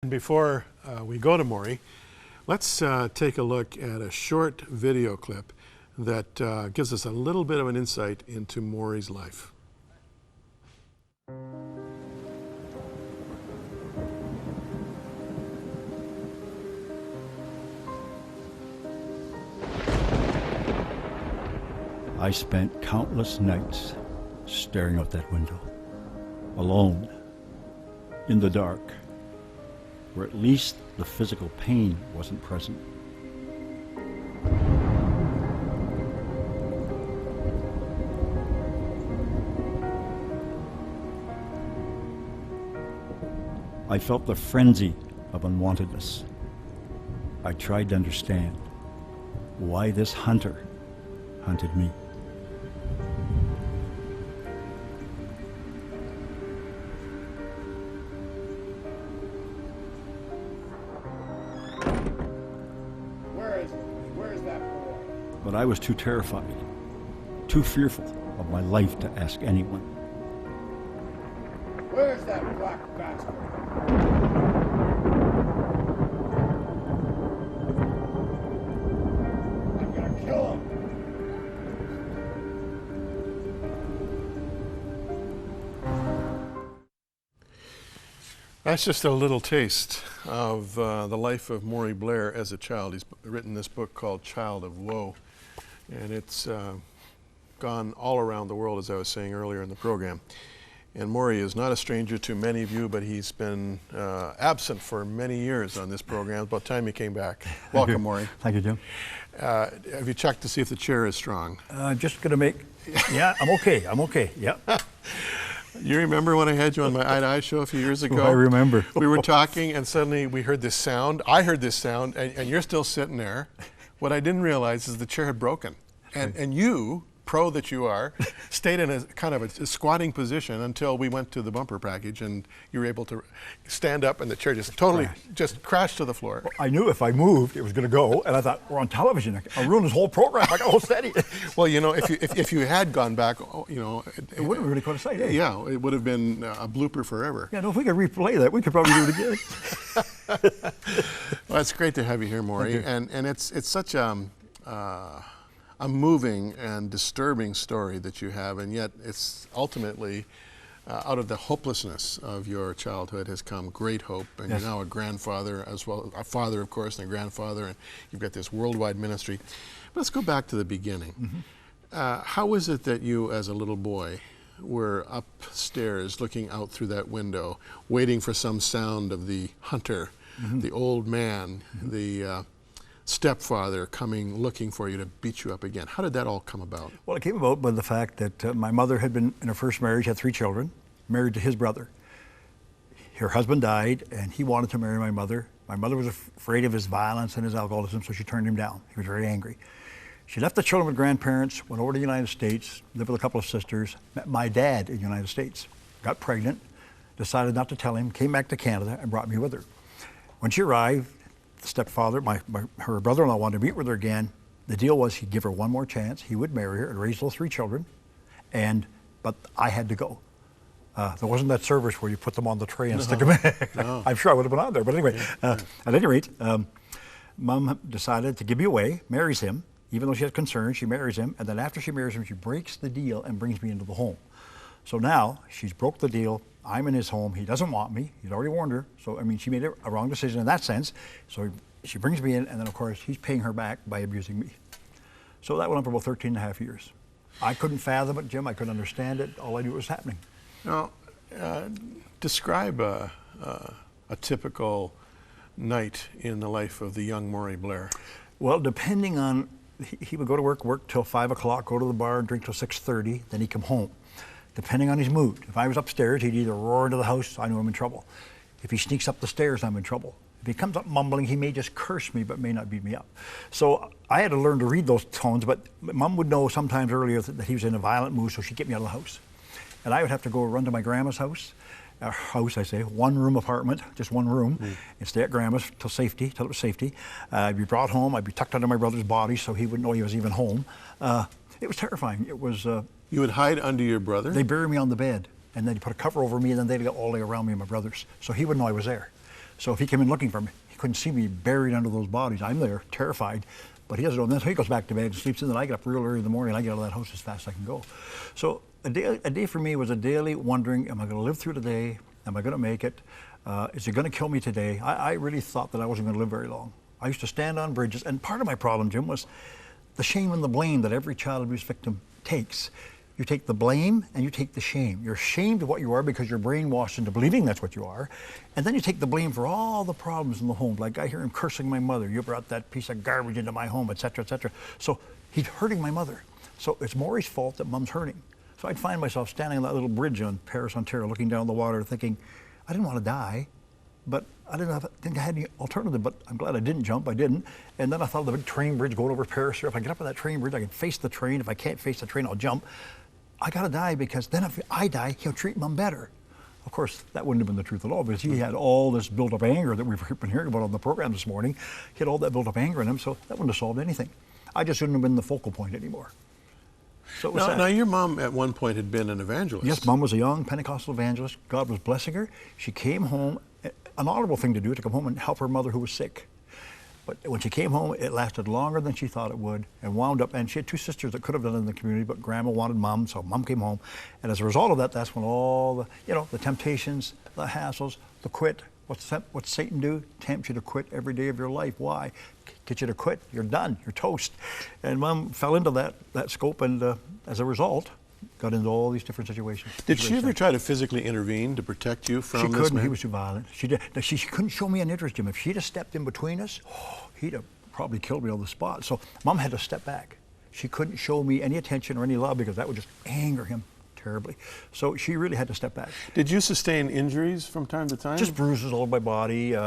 Before we go to Maury, let's take a look at a short video clip that gives us a little bit of an insight into Maury's life. I spent countless nights staring out that window, alone, in the dark, where at least the physical pain wasn't present. I felt the frenzy of unwantedness. I tried to understand why this hunter hunted me. Where is that boy? But I was too terrified, too fearful of my life to ask anyone. Where's that black bastard? I'm gonna kill him. That's just a little taste of the life of Maury Blair as a child. He's written this book called Child of Woe, and it's gone all around the world, as I was saying earlier in the program. And Maury is not a stranger to many of you, but he's been absent for many years on this program. It's about time he came back. Welcome, Maury. Thank you, Jim. Have you checked to see if the chair is strong? Just gonna make, yeah, I'm okay, yeah. You remember when I had you on my Eye to Eye show a few years ago? I remember. We were talking and suddenly we heard this sound. I heard this sound and you're still sitting there. What I didn't realize is the chair had broken. And you, pro that you are, stayed in a kind of a squatting position until we went to the bumper package and you were able to stand up and the chair just totally just crashed to the floor. Well, I knew if I moved, it was going to go, and I thought, we're on television. I'll ruin this whole program. I got to hold steady. Well, you know, if you had gone back, you know, it wouldn't have really caught a sight, eh? Yeah, it would have been a blooper forever. Yeah, no, if we could replay that, we could probably do it again. Well, it's great to have you here, Maury, and it's such a moving and disturbing story that you have, and yet it's ultimately out of the hopelessness of your childhood has come great hope, and Yes. you're now a grandfather as well, a father of course, and a grandfather, and you've got this worldwide ministry. Let's go back to the beginning. How is it that you as a little boy were upstairs looking out through that window, waiting for some sound of the hunter, the old man, the stepfather coming looking for you to beat you up again? How did that all come about? Well, it came about by the fact that my mother had been in her first marriage, had 3 children, married to his brother. Her husband died, and he wanted to marry my mother. My mother was afraid of his violence and his alcoholism, so she turned him down. He was very angry. She left the children with grandparents, went over to the United States, lived with a couple of sisters, met my dad in the United States, got pregnant, decided not to tell him, came back to Canada, and brought me with her. When she arrived, the stepfather, her brother-in-law, wanted to meet with her again. The deal was he'd give her one more chance. He would marry her and raise those 3 children, but I had to go. There wasn't that service where you put them on the tray and stick them in. No. I'm sure I would have been on there, but anyway. At any rate, Mom decided to give me away, marries him. Even though she has concerns, she marries him, and then after she marries him, she breaks the deal and brings me into the home. So now she's broke the deal. I'm in his home. He doesn't want me. He's already warned her. So, I mean, she made a wrong decision in that sense. So she brings me in, and then, of course, he's paying her back by abusing me. So that went on for about 13 and a half years. I couldn't fathom it, Jim. I couldn't understand it. All I knew was happening. Now, describe a typical night in the life of the young Maury Blair. Well, depending on, he would go to work till 5 o'clock, go to the bar, drink till 6:30, then he'd come home. Depending on his mood. If I was upstairs, he'd either roar into the house, I knew I'm in trouble. If he sneaks up the stairs, I'm in trouble. If he comes up mumbling, he may just curse me, but may not beat me up. So I had to learn to read those tones, but Mom would know sometimes earlier that he was in a violent mood, so she'd get me out of the house. And I would have to go run to my grandma's house, one-room apartment, just one room, and stay at grandma's till it was safety. I'd be brought home, I'd be tucked under my brother's body so he wouldn't know he was even home. It was terrifying. It was. You would hide under your brother? They bury me on the bed, and then you put a cover over me, and then they'd go all the way around me and my brothers, so he wouldn't know I was there. So if he came in looking for me, he couldn't see me buried under those bodies. I'm there, terrified, but he doesn't know. And then so he goes back to bed and sleeps in. Then I get up real early in the morning and I get out of that house as fast as I can go. So a day for me was a daily wondering, am I going to live through the day? Am I going to make it? Is it going to kill me today? I really thought that I wasn't going to live very long. I used to stand on bridges, and part of my problem, Jim, was the shame and the blame that every child abuse victim takes. You take the blame and you take the shame. You're ashamed of what you are because you're brainwashed into believing that's what you are. And then you take the blame for all the problems in the home. Like I hear him cursing my mother. You brought that piece of garbage into my home, et cetera, et cetera. So he's hurting my mother. So it's Maury's fault that Mom's hurting. So I'd find myself standing on that little bridge on Paris, Ontario, looking down the water thinking, I didn't want to die, but I didn't think I had any alternative, but I'm glad I didn't jump. I didn't. And then I thought of the big train bridge going over Paris here. If I get up on that train bridge, I can face the train. If I can't face the train, I'll jump. I got to die because then if I die, he'll treat Mom better. Of course, that wouldn't have been the truth at all because he had all this built-up anger that we've been hearing about on the program this morning. He had all that built-up anger in him, so that wouldn't have solved anything. I just wouldn't have been the focal point anymore. So it was now, your mom at one point had been an evangelist. Yes, Mom was a young Pentecostal evangelist. God was blessing her. She came home, an honorable thing to do, to come home and help her mother who was sick. But when she came home, it lasted longer than she thought it would and wound up, and she had two sisters that could have done it in the community, but Grandma wanted Mom, so Mom came home. And as a result of that, that's when all the temptations, the hassles, the quit, what's Satan do? Tempt you to quit every day of your life. Why? Get you to quit. You're done. You're toast. And Mom fell into that scope, and as a result, got into all these different situations. Did she ever try to physically intervene to protect you from this man? She couldn't. He was too violent. She did. She couldn't show me an interest in him. If she'd have stepped in between us, he'd have probably killed me on the spot. So Mom had to step back. She couldn't show me any attention or any love because that would just anger him terribly. So she really had to step back. Did you sustain injuries from time to time? Just bruises all over my body,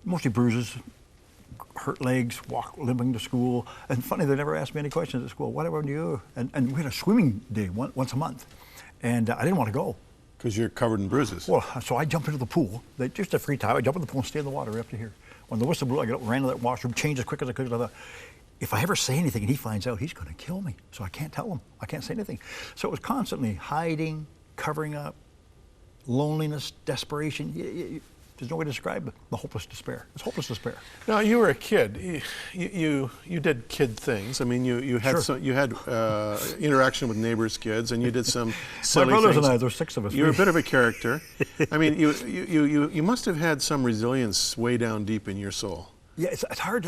mostly bruises. Hurt legs, limping to school. And funny, they never asked me any questions at school. What happened to you? And we had a swimming day once a month. And I didn't want to go. Because you're covered in bruises. Well, so I jumped into the pool. Just a free time. I jump in the pool and stay in the water right up to here. When the whistle blew, I got up, ran to that washroom, changed as quick as I could. I thought, if I ever say anything and he finds out, he's going to kill me. So I can't tell him. I can't say anything. So it was constantly hiding, covering up, loneliness, desperation. There's no way to describe the hopeless despair. It's hopeless despair. Now, you were a kid. You did kid things. I mean, you had Sure. you had interaction with neighbors' kids, and you did some silly My brothers things. and I, there's 6 of us. You were a bit of a character. I mean, you must have had some resilience way down deep in your soul. Yeah, it's hard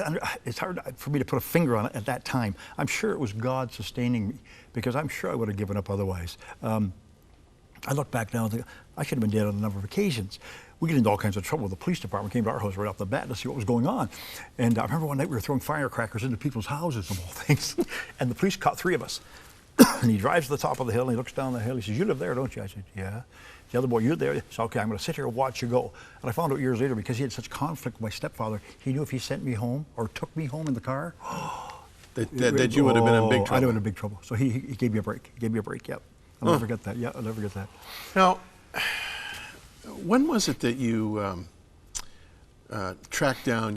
for me to put a finger on it at that time. I'm sure it was God sustaining me because I'm sure I would have given up otherwise. I look back now and think, I should have been dead on a number of occasions. We get into all kinds of trouble. The police department came to our house right off the bat to see what was going on. And I remember one night we were throwing firecrackers into people's houses of all things. And the police caught 3 of us. And he drives to the top of the hill and he looks down the hill. He says, you live there, don't you? I said, yeah. The other boy, you there? He said, okay, I'm going to sit here and watch you go. And I found out years later, because he had such conflict with my stepfather, he knew if he sent me home or took me home in the car, that you would have been in big trouble. I'd have been in big trouble. So he gave me a break. He gave me a break, yep. I'll never forget that. Yeah, I'll never forget that. Now, when was it that you tracked down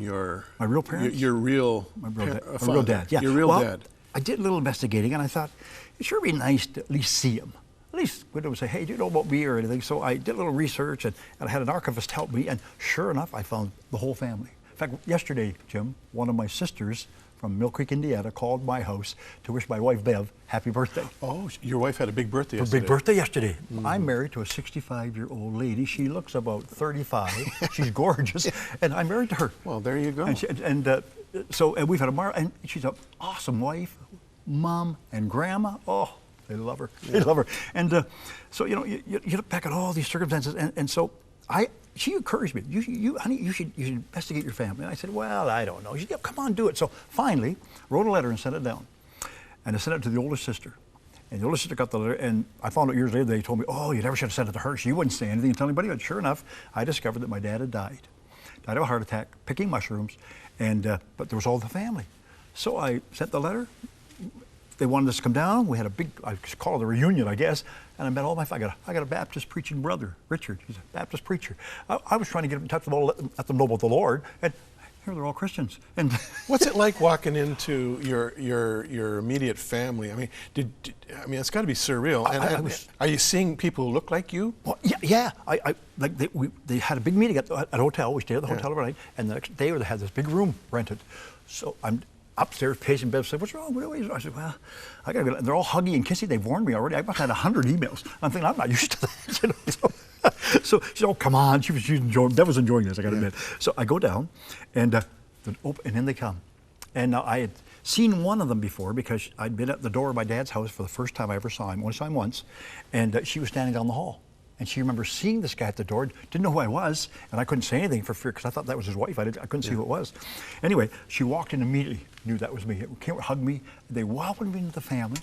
my real parents? Your real my real father? dad. Yeah. Your real dad. I did a little investigating, and I thought it sure be nice to at least see him. At least we would say, hey, do you know about me or anything? So I did a little research, and I had an archivist help me, and sure enough, I found the whole family. In fact, yesterday, Jim, one of my sisters from Mill Creek, Indiana, called my house to wish my wife, Bev, happy birthday. Oh, your wife had a big birthday yesterday. Her big birthday yesterday. I'm married to a 65-year-old lady. She looks about 35. She's gorgeous, and I'm married to her. Well, there you go. And we've had and she's an awesome wife, mom, and grandma. Oh, they love her. Yeah. They love her. And so you look back at all these circumstances, and so she encouraged me. Honey, you should investigate your family. And I said, well, I don't know. She said, yeah, come on, do it. So finally, wrote a letter and sent it down. And I sent it to the older sister. And the older sister got the letter, and I found out years later, they told me, oh, you never should have sent it to her. She wouldn't say anything and tell anybody. But sure enough, I discovered that my dad had died of a heart attack, picking mushrooms, but there was all the family. So I sent the letter. They wanted us to come down. We had a big, I call it a reunion, I guess. And I met all my family. I got a Baptist preaching brother, Richard. He's a Baptist preacher. I was trying to get in touch with them all, let them know about the Lord. And here they're all Christians. And What's it like walking into your immediate family? I mean, it's got to be surreal. And are you seeing people who look like you? well, yeah. Like they had a big meeting at a hotel. We stayed at the hotel overnight, and the next day they had this big room rented. So I'm upstairs, pacing bed, said, "What's wrong? What are you?" I said, "Well, I gotta go." And they're all huggy and kissy. They've warned me already. I must have had 100 emails. I'm thinking I'm not used to that. You know? So she said, "Oh, come on." She was enjoying. Bev was enjoying this. I gotta admit. So I go down, and and in they come. And now I had seen one of them before because I'd been at the door of my dad's house for the first time I ever saw him. Only saw him once, and she was standing down the hall. And she remembers seeing this guy at the door, didn't know who I was, and I couldn't say anything for fear because I thought that was his wife. I couldn't see who it was. Anyway, she walked in immediately, knew that was me. Came, hugged me. They welcomed me into the family.